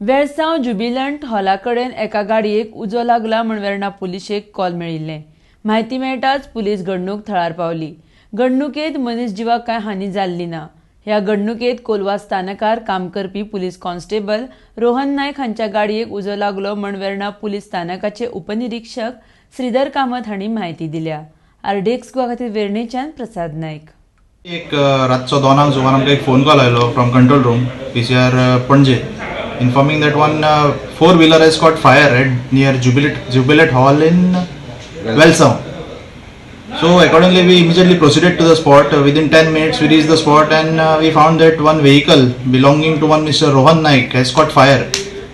वेळसाव ज्युबिलंट हॉला कडेन एका गाडयेक उजो लागला म्हण वेर्णा पुलिशेक कॉल मेळिल्लें. म्हायती मेळटाच पुलीस घडणूक थळार पावली. घडणुकेंत मनीस जिवाक कांय हानी जाल्ली ना. ह्या घडणुकेंत कोलवा स्थानकार काम करपी पुलीस कॉन्स्टेबल रोहन नायक हांच्या गाडयेक उजो लागलो म्हण वेर्णा पुलीस स्थानकाचे उपनिरीक्षक श्रीधर कामत हांणी म्हायती दिल्या. RDXGOA खातीर वेर्णेच्यान प्रसाद नायक. एक रातचो 2 जुवान आमकां एक फोन कॉल आयलो from control room PCR Panaji informing that one four-wheeler has caught fire at near Jubilant Hall in Velsao. So accordingly we immediately proceeded to the spot. Within 10 minutes we reached the spot and we found that one vehicle belonging to one Mr. Rohan Naik has caught fire.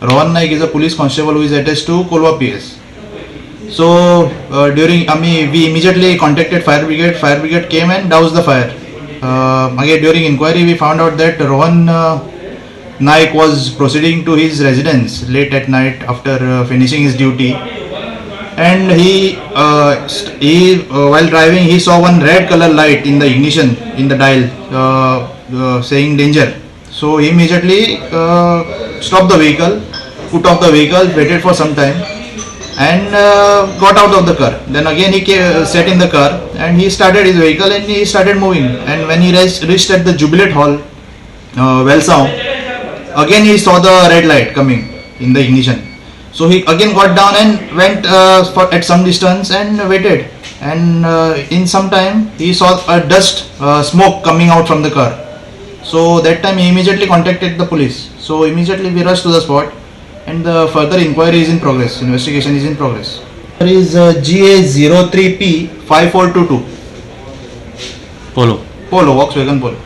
Rohan Naik is a police constable who is attached to Kolwa PS. So we immediately contacted fire brigade. Fire brigade came and doused the fire. Again during inquiry we found out that Rohan Naik was proceeding to his residence late at night after finishing his duty, and he while driving he saw one red color light in the ignition in the dial saying danger. So he immediately stopped the vehicle, put off the vehicle, waited for some time and got out of the car. Then again he sat in the car and he started his vehicle and he started moving, and when he reached at the Jubilant Hall, Velsao, again he saw the red light coming in the ignition. So he again got down and went at some distance and waited, and in some time he saw a dust smoke coming out from the car. So that time he immediately contacted the police. So immediately we rushed to the spot and the further inquiry is in progress, investigation is in progress. There is GA03P 5422 Polo Volkswagen Polo.